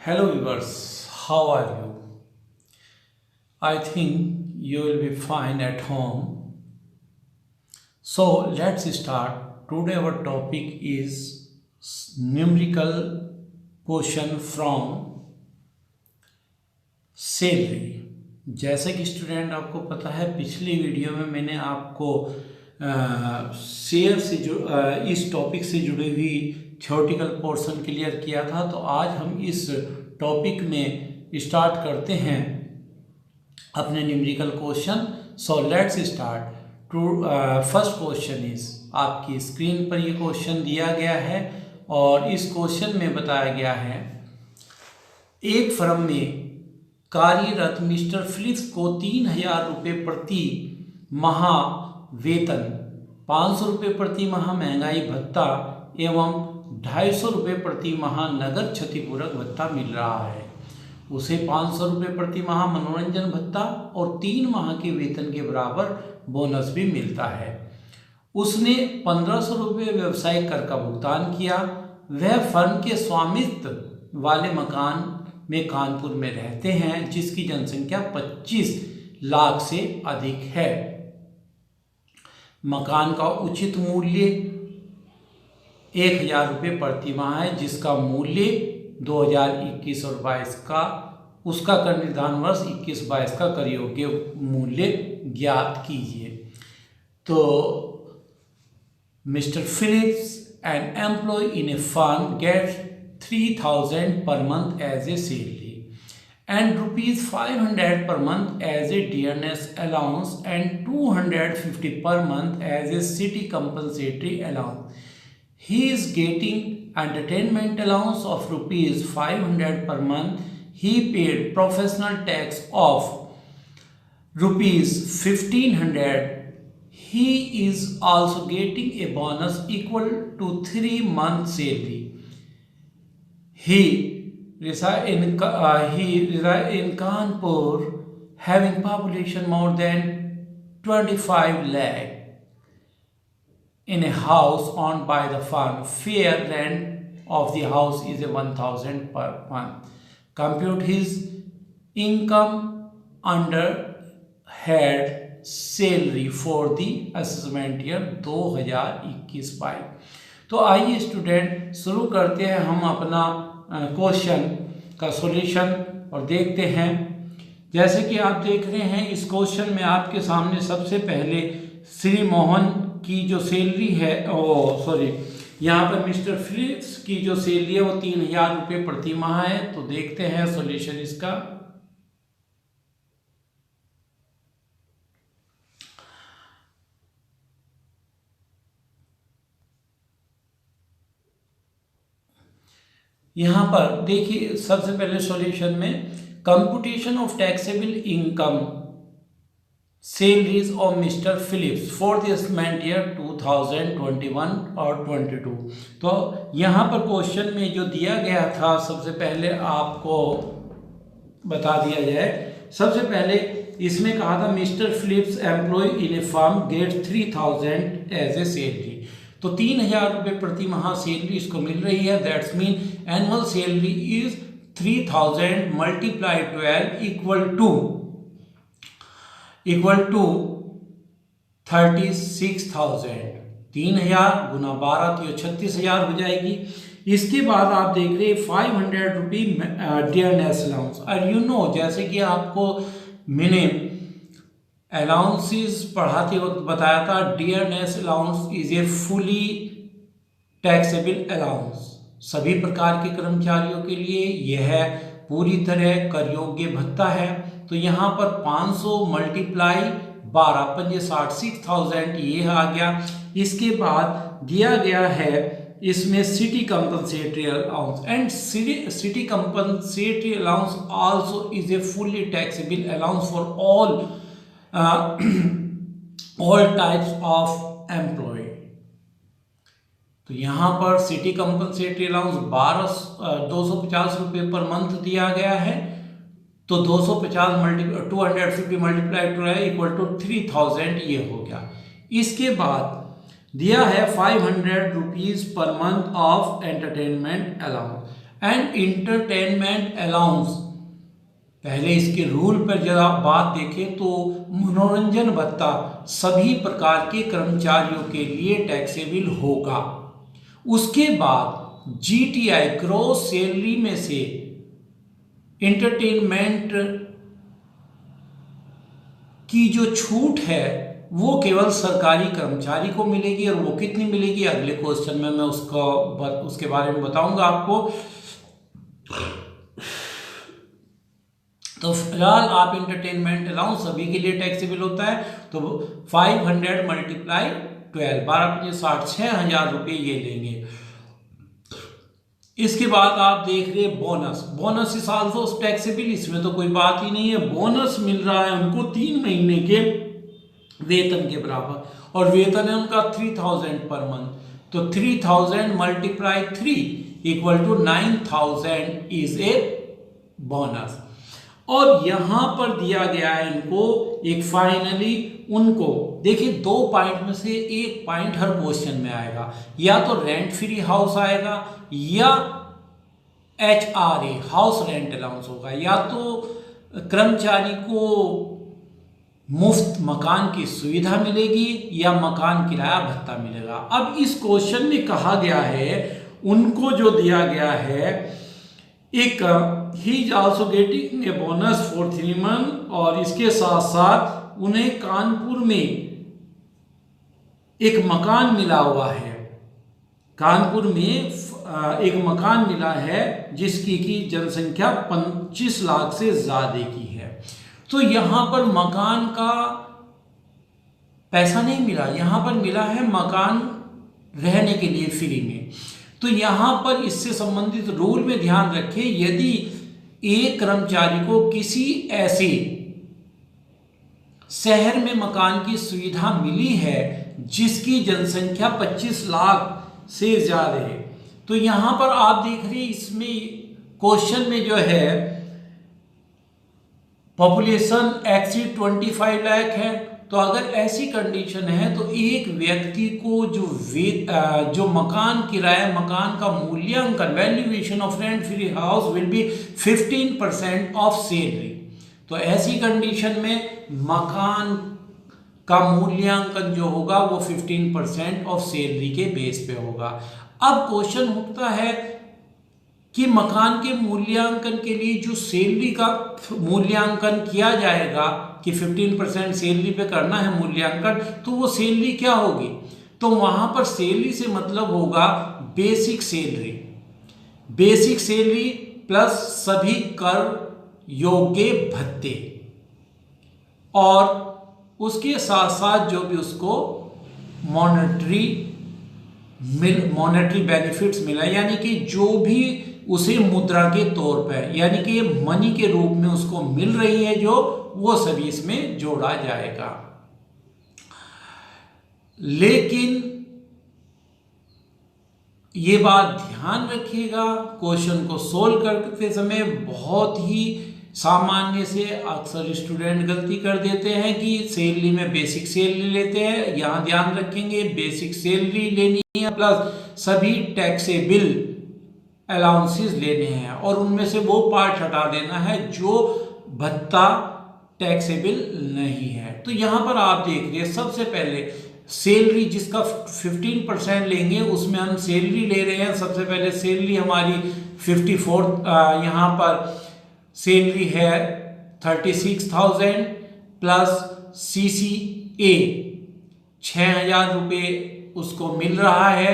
Hello viewers, how are you? I think you will be fine at home. So let's start. Today our topic is numerical question from salary. जैसे कि student आपको पता है पिछली video में मैंने आपको शेयर से इस टॉपिक से जुड़ी हुई थ्योरेटिकल पोर्शन क्लियर किया था। तो आज हम इस टॉपिक में स्टार्ट करते हैं अपने numerical question. So let's start. First question is, आपकी स्क्रीन पर ये क्वेश्चन दिया गया है और इस क्वेश्चन में बताया गया है एक फर्म में कार्यरत मिस्टर फिलिप्स को 3,000 रुपये प्रति माह वेतन, 500 रुपये प्रति माह महंगाई भत्ता एवं 250 रुपये प्रति माह नगद क्षतिपूरक भत्ता मिल रहा है। उसे 500 रुपये प्रति माह मनोरंजन भत्ता और 3 माह के वेतन के बराबर बोनस भी मिलता है। उसने 1500 रुपये व्यवसायिक कर का भुगतान किया। वह फर्म के स्वामित्व वाले मकान में कानपुर में रहते हैं जिसकी जनसंख्या 25 लाख से अधिक है। मकान का उचित मूल्य 1,000 रुपये प्रति माह है जिसका मूल्य 2021 और 22 का, उसका कर निर्धारण वर्ष 21-22 का कर योग्य मूल्य ज्ञात कीजिए। तो mister Philips N employ in a firm gets 3,000 per month as a salary and rupees 500 per month as a dearness allowance and 250 per month as a city compensatory allowance. He is getting entertainment allowance of rupees 500 per month. He paid professional tax of rupees 1,500. He is also getting a bonus equal to 3 months salary. He resides in Kanpur, having population more than 25 lakh, in a house owned by the firm. Fair rent of the house is 1,000 per month. Compute his income under head salary for the assessment year 2021-22। तो आइए student शुरू करते हैं हम अपना question का solution और देखते हैं। जैसे कि आप देख रहे हैं इस क्वेश्चन में आपके सामने सबसे पहले श्री मोहन की जो सैलरी है, यहाँ पर मिस्टर फिलिप्स की जो सैलरी है वो 3,000 रुपये प्रति माह है। तो देखते हैं सॉल्यूशन इसका। यहाँ पर देखिए सबसे पहले सॉल्यूशन में computation of taxable income salaries of mister Phillips for the assessment year 2021 और 22। तो यहाँ पर क्वेश्चन में जो दिया गया था सबसे पहले आपको बता दिया जाए। सबसे पहले इसमें कहा था mister Phillips employ in a firm get 3,000 as a salary. तो 3,000 रुपये प्रति माह सैलरी इसको मिल रही है। That's mean annual salary is 3,000 multiply 12 equal to 36,000। 3,000 गुना 12 तो 36,000 हो जाएगी। इसके बाद आप देख रहे 500 रुपये डियरनेस अलाउंस। और यू नो जैसे कि आपको मैंने अलाउंसेस पढ़ाते वक्त बताया था, dearness allowance is a fully taxable allowance. सभी प्रकार के कर्मचारियों के लिए यह पूरी तरह कर योग्य भत्ता है। तो यहाँ पर 500 मल्टीप्लाई 12 5 60 6,000 ये आ गया। इसके बाद दिया गया है इसमें city compensatory allowance and city compensatory allowance also is a fully taxable allowance for all types of employee। तो यहाँ पर सिटी कंपनसेटरी अलाउंस 250 रुपये पर मंथ दिया गया है। तो 250 मल्टीप्लाई टू इक्वल टू 3,000 ये हो गया। इसके बाद दिया है 500 rupees per month of entertainment allowance. And entertainment allowance. पहले इसके रूल पर जरा बात देखें तो मनोरंजन भत्ता सभी प्रकार के कर्मचारियों के लिए टैक्सेबल होगा। उसके बाद जीटीआई ग्रॉस सैलरी में से एंटरटेनमेंट की जो छूट है वो केवल सरकारी कर्मचारी को मिलेगी, और वो कितनी मिलेगी अगले क्वेश्चन में मैं उसके बारे में बताऊंगा आपको। तो फिलहाल आप इंटरटेनमेंट अलाउंस सभी के लिए टैक्सेबल होता है, तो 500 मल्टीप्लाई 12 12×5 6,000 रुपये ये लेंगे। इसके बाद आप देख रहे हैं bonus. Bonus is also taxable, इसमें तो कोई बात ही नहीं है। बोनस मिल रहा है उनको 3 महीने के वेतन के बराबर, और वेतन है उनका 3000 पर मंथ। तो 3000 multiply 3 equal to 9000 is a bonus. और यहां पर दिया गया है इनको एक फाइनली उनको देखिए 2 पॉइंट में से एक पॉइंट हर क्वेश्चन में आएगा, या तो रेंट फ्री हाउस आएगा या HRA हाउस रेंट अलाउंस होगा, या तो कर्मचारी को मुफ्त मकान की सुविधा मिलेगी या मकान किराया भत्ता मिलेगा। अब इस क्वेश्चन में कहा गया है उनको जो दिया गया है एक he is also getting a bonus for 3 month, और इसके साथ साथ उन्हें कानपुर में एक मकान मिला हुआ है। कानपुर में एक मकान मिला है जिसकी की जनसंख्या 25 लाख से ज्यादा की है। तो यहां पर मकान का पैसा नहीं मिला, यहां पर मिला है मकान रहने के लिए फ्री में। तो यहां पर इससे संबंधित रूल में ध्यान रखें, यदि एक कर्मचारी को किसी ऐसे शहर में मकान की सुविधा मिली है जिसकी जनसंख्या 25 लाख से ज्यादा है, तो यहां पर आप देख रहे हैं इसमें क्वेश्चन में जो है पॉपुलेशन एक्सीड 25 लाख है। तो अगर ऐसी कंडीशन है तो एक व्यक्ति को जो मकान किराया, मकान का मूल्यांकन, valuation of rent free house will be 15% of salary. तो ऐसी कंडीशन में मकान का मूल्यांकन जो होगा वो 15% ऑफ सैलरी के बेस पे होगा। अब क्वेश्चन उठता है कि मकान के मूल्यांकन के लिए जो सैलरी का मूल्यांकन किया जाएगा कि 15% सैलरी पे करना है मूल्यांकन, तो वो सैलरी क्या होगी? तो वहां पर सैलरी से मतलब होगा basic salary, basic salary plus सभी कर योग्य भत्ते, और उसके साथ साथ जो भी उसको मॉनेटरी बेनिफिट्स मिला, यानी कि जो भी उसे मुद्रा के तौर पर यानी कि मनी के रूप में उसको मिल रही है जो, वो सभी इसमें जोड़ा जाएगा। लेकिन ये बात ध्यान रखिएगा, क्वेश्चन को सोल्व करते समय बहुत ही सामान्य से अक्सर स्टूडेंट गलती कर देते हैं कि सैलरी में बेसिक सैलरी लेते हैं। यहां ध्यान रखेंगे बेसिक सैलरी लेनी है प्लस सभी टैक्सेबल अलाउंसेस लेने हैं, और उनमें से वो पार्ट हटा देना है जो भत्ता टैक्सेबल नहीं है। तो यहां पर आप देख रहे हैं सबसे पहले सैलरी जिसका 15% लेंगे उसमें हम सैलरी ले रहे हैं। सबसे पहले सैलरी हमारी 54 यहां पर सैलरी है 36,000 प्लस CCA 6,000 रुपये उसको मिल रहा है,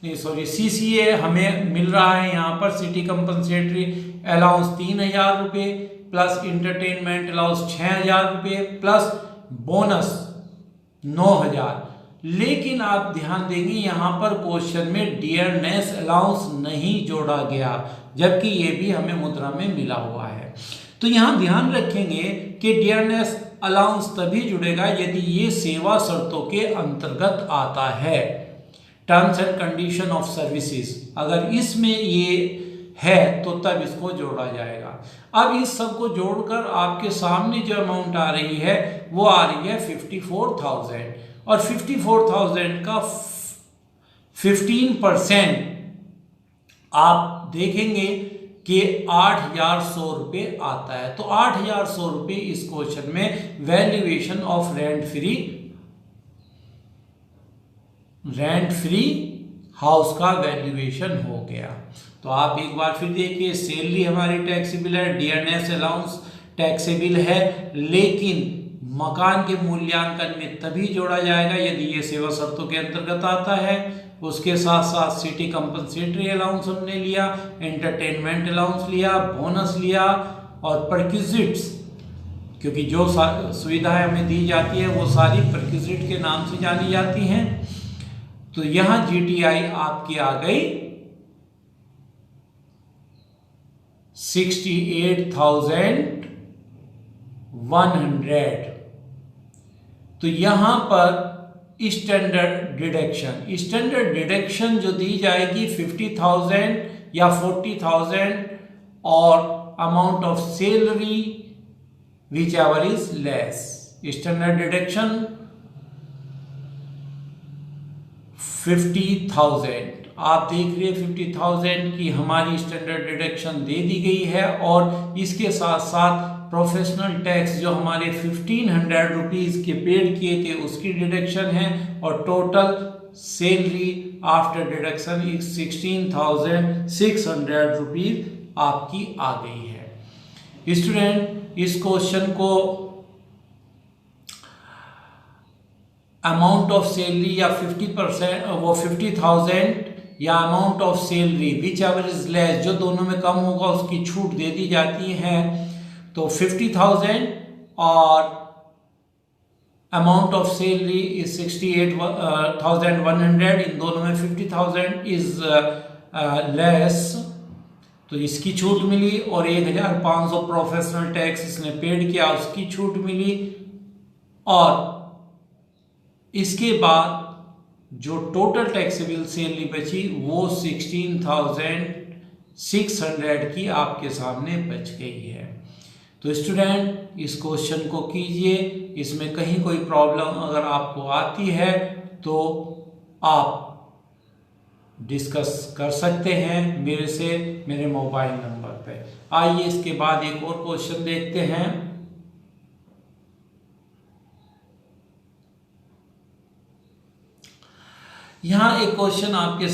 नहीं सॉरी CCA हमें मिल रहा है यहाँ पर सिटी कंपनसेटरी अलाउंस 3,000 रुपये प्लस इंटरटेनमेंट अलाउंस 6,000 रुपये प्लस बोनस 9,000। लेकिन आप ध्यान देंगे यहाँ पर क्वेश्चन में डियरनेस अलाउंस नहीं जोड़ा गया, जबकि ये भी हमें मुद्रा में मिला हुआ है। तो यहाँ ध्यान रखेंगे कि डियरनेस अलाउंस तभी जुड़ेगा यदि ये सेवा शर्तों के अंतर्गत आता है, terms and condition of services, अगर इसमें ये है तो तब इसको जोड़ा जाएगा। अब इस सब को जोड़कर आपके सामने जो अमाउंट आ रही है वो आ रही है 54,000, और 54,000 का 15% आप देखेंगे कि 8,100 रुपये आता है। तो 8,100 रुपये इस क्वेश्चन में valuation of rent free house का वैल्यूएशन हो गया। तो आप एक बार फिर देखिए, सैलरी हमारी टैक्सेबल है, डियरनेस अलाउंस टैक्सेबल है, लेकिन मकान के मूल्यांकन में तभी जोड़ा जाएगा यदि ये सेवा शर्तों के अंतर्गत आता है। उसके साथ साथ सिटी कंपनसेटरी अलाउंस हमने लिया, एंटरटेनमेंट अलाउंस लिया, बोनस लिया और परक्विजिट्स, क्योंकि जो सुविधाएं हमें दी जाती है वो सारी परक्विजिट के नाम से जानी जाती हैं। तो यहां जीटीआई आपकी आ गई 68,100। तो यहां पर स्टैंडर्ड डिडक्शन जो दी जाएगी 50,000 या 40,000 और amount of salary which ever is less. Standard deduction 50,000, आप देख रहे हैं 50,000 की हमारी स्टैंडर्ड डिडक्शन दे दी गई है, और इसके साथ साथ प्रोफेशनल टैक्स जो हमारे 1,500 रुपीज़ के पेड किए थे उसकी डिडक्शन है, और total salary after deduction 16,600 rupees आपकी आ गई है। स्टूडेंट, इस क्वेश्चन को अमाउंट ऑफ सैलरी या 50%, वो 50,000 या amount of salary which ever is less, जो दोनों में कम होगा उसकी छूट दे दी जाती है। तो 50,000 और अमाउंट ऑफ सैलरी इज 68,100, इन दोनों में 50,000 इज लेस, तो इसकी छूट मिली, और 1,500 प्रोफेशनल टैक्स इसने पेड किया उसकी छूट मिली, और इसके बाद जो टोटल टैक्सेबल सैलरी बची वो 16,600 की आपके सामने बच गई है। तो स्टूडेंट, इस क्वेश्चन को कीजिए, इसमें कहीं कोई प्रॉब्लम अगर आपको आती है तो आप डिस्कस कर सकते हैं मेरे से, मेरे मोबाइल नंबर पे। आइए इसके बाद एक और क्वेश्चन देखते हैं। यहां एक क्वेश्चन आपके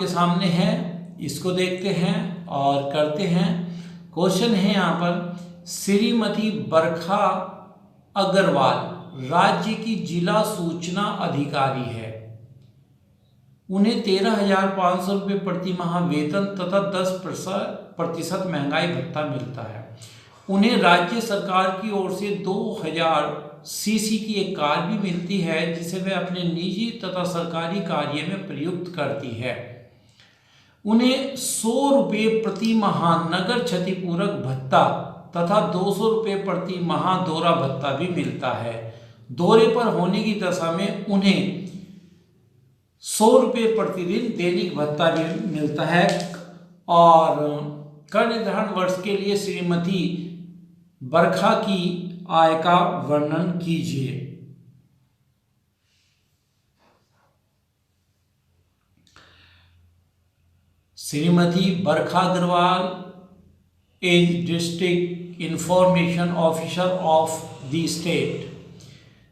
सामने, है, इसको देखते हैं और करते हैं। क्वेश्चन है यहां पर, श्रीमती बरखा अग्रवाल राज्य की जिला सूचना अधिकारी है। उन्हें 13,500 रुपये प्रति माह वेतन तथा 10% महंगाई भत्ता मिलता है। उन्हें राज्य सरकार की ओर से 2,000 सीसी की एक कार भी मिलती है जिसे वे अपने निजी तथा सरकारी कार्य में प्रयुक्त करती है। उन्हें 100 रुपये प्रति माह नगर क्षतिपूरक भत्ता तथा 200 रुपये प्रति माह दौरा भत्ता भी मिलता है। दौरे पर होने की दशा में उन्हें 100 रुपये प्रतिदिन दैनिक भत्ता भी मिलता है। और कर निर्धारण वर्ष के लिए श्रीमती बरखा की आय का वर्णन कीजिए। Shrimati Barkha Agarwal is district information officer of the state.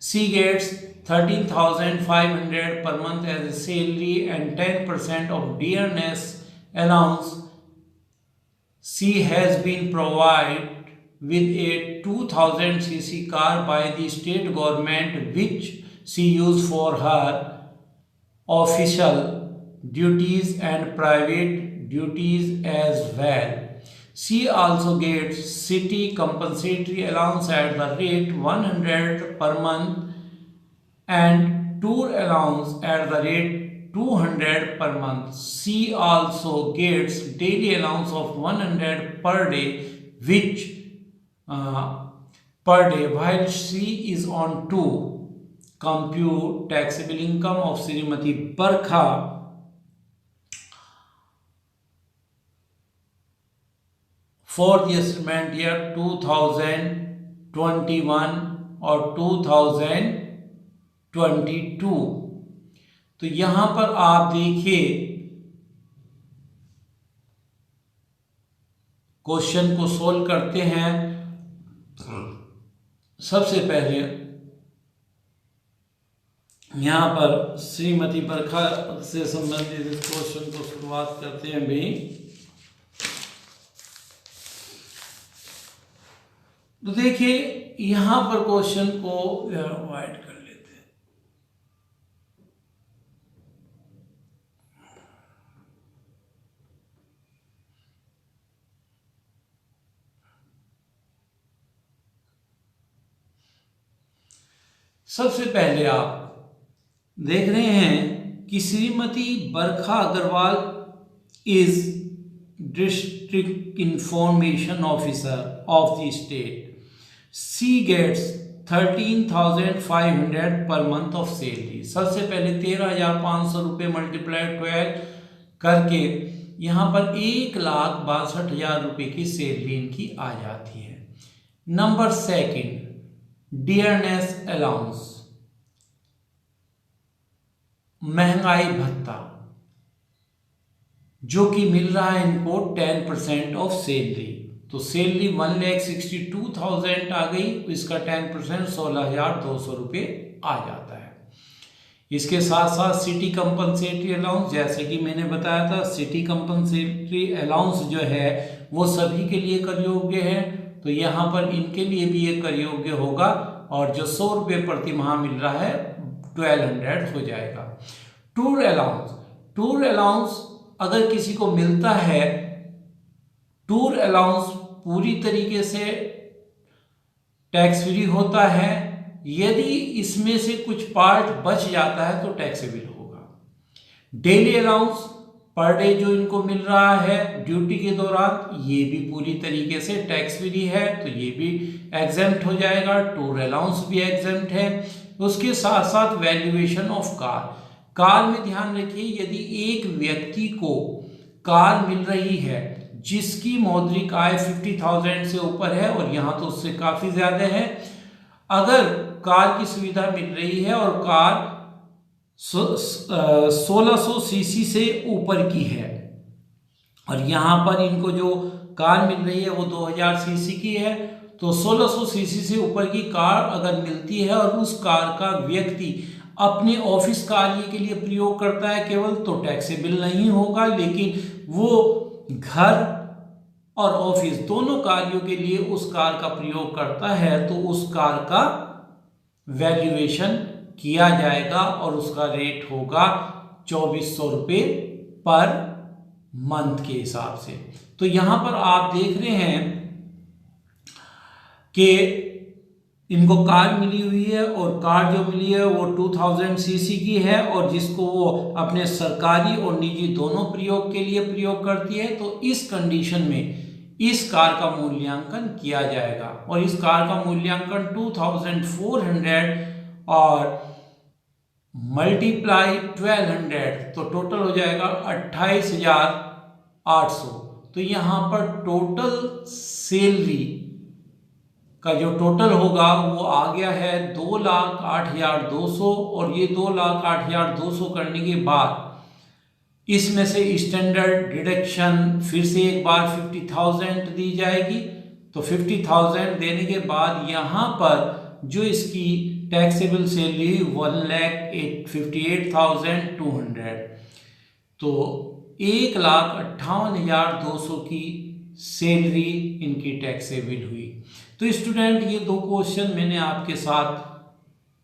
She gets 13,500 per month as a salary and 10% of dearness allowance. She has been provided with a 2,000 cc car by the state government which she used for her official duties and private duties as well. She also gets city compensatory allowance at the rate 100 per month and tour allowance at the rate 200 per month. She also gets daily allowance of 100 per day, which while she is on tour. Compute taxable income of Srimati Barkha for the assessment year 2021 or 2022. 22। तो यहां पर आप देखिए question को solve करते हैं। सबसे पहले यहां पर श्रीमती बरखा से संबंधित इस क्वेश्चन को शुरुआत करते हैं भी। तो देखिए यहां पर क्वेश्चन को अवॉइड कर लेते हैं। सबसे पहले आप देख रहे हैं कि Shrimati Barkha Agarwal is district information officer of the state. She gets 13,500 per month of salary. सबसे पहले 13,500 रुपये मल्टीप्लाई 12 करके यहाँ पर 1,62,000 रुपये की सैलरी इनकी आ जाती है। नंबर सेकंड, डियरनेस अलाउंस, महंगाई भत्ता, जो कि मिल रहा है इनको 10% ऑफ सैलरी। तो सैलरी 1,62,000 आ गई, इसका 10% 16,200 रुपये आ जाता है। इसके साथ साथ सिटी कंपनसेटरी अलाउंस, जैसे कि मैंने बताया था सिटी कंपनसेटरी अलाउंस जो है वो सभी के लिए कर योग्य है, तो यहाँ पर इनके लिए भी ये कर योग्य होगा और जो 100 रुपये प्रति माह मिल रहा है 1200 हो जाएगा। टूर अलाउंस, टूर अलाउंस अगर किसी को मिलता है, टूर अलाउंस पूरी तरीके से टैक्स फ्री होता है। यदि इसमें से कुछ पार्ट बच जाता है तो टैक्सेबल होगा। डेली अलाउंस पर डे जो इनको मिल रहा है ड्यूटी के दौरान, ये भी पूरी तरीके से टैक्स फ्री है, तो ये भी एग्जेम्प्ट हो जाएगा। टूर अलाउंस भी एग्जेम्प्ट है। उसके साथ साथ वैल्यूएशन ऑफ कार, कार में ध्यान रखिए यदि एक व्यक्ति को कार मिल रही है जिसकी मौद्रिक आय 50,000 से ऊपर है, और यहाँ तो उससे काफ़ी ज़्यादा है, अगर कार की सुविधा मिल रही है और कार 1600 सीसी से ऊपर की है, और यहाँ पर इनको जो कार मिल रही है वो 2000 सीसी की है, तो 1600 सीसी से ऊपर की कार अगर मिलती है और उस कार का व्यक्ति अपने ऑफिस कार्य के लिए प्रयोग करता है केवल, तो टैक्सेबल नहीं होगा। लेकिन वो घर और ऑफिस दोनों कार्यों के लिए उस कार का प्रयोग करता है तो उस कार का वैल्यूएशन किया जाएगा और उसका रेट होगा 2400 रुपये पर मंथ के हिसाब से। तो यहाँ पर आप देख रहे हैं कि इनको कार मिली हुई है और कार जो मिली है वो 2000 सीसी की है और जिसको वो अपने सरकारी और निजी दोनों प्रयोग के लिए प्रयोग करती है, तो इस कंडीशन में इस कार का मूल्यांकन किया जाएगा और इस कार का मूल्यांकन 2400 और मल्टीप्लाई 1200 तो टोटल हो जाएगा 28,800। तो यहाँ पर टोटल सैलरी का जो टोटल होगा वो आ गया है 2,08,200 और ये 2,08,200 करने के बाद इसमें से स्टैंडर्ड डिडक्शन फिर से एक बार 50,000 दी जाएगी। तो 50,000 देने के बाद यहाँ पर जो इसकी टैक्सेबल सैलरी 1,58,200, तो 1,58,200 की सैलरी इनकी टैक्सेबल हुई। तो स्टूडेंट ये दो क्वेश्चन मैंने आपके साथ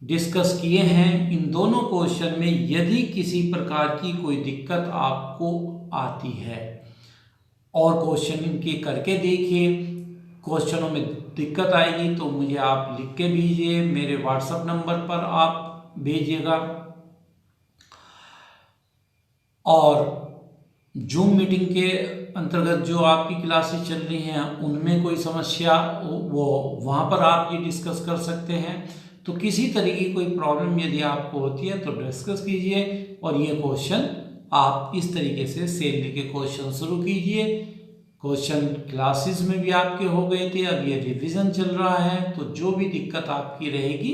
डिस्कस किए हैं। इन दोनों क्वेश्चन में यदि किसी प्रकार की कोई दिक्कत आपको आती है और क्वेश्चन इनके करके देखिए, क्वेश्चनों में दिक्कत आएगी तो मुझे आप लिख के भेजिए, मेरे व्हाट्सएप नंबर पर आप भेजिएगा। और जूम मीटिंग के अंतर्गत जो आपकी क्लासेस चल रही हैं उनमें कोई समस्या वो वहाँ पर आप ये डिस्कस कर सकते हैं। तो किसी तरह की कोई प्रॉब्लम यदि आपको होती है तो डिस्कस कीजिए और ये क्वेश्चन आप इस तरीके से सैलरी के क्वेश्चन शुरू कीजिए। क्वेश्चन क्लासेस में भी आपके हो गए थे, अब ये रिवीजन चल रहा है, तो जो भी दिक्कत आपकी रहेगी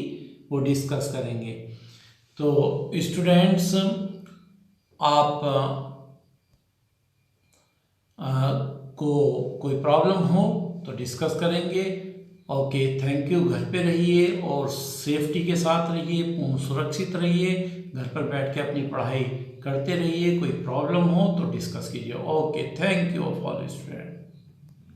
वो डिस्कस करेंगे। तो स्टूडेंट्स, आप को कोई प्रॉब्लम हो तो डिस्कस करेंगे। Okay, thank you. घर पे रहिए और सेफ्टी के साथ रहिए, पूर्ण सुरक्षित रहिए, घर पर बैठ के अपनी पढ़ाई करते रहिए। कोई प्रॉब्लम हो तो डिस्कस कीजिए। Okay, thank you all student.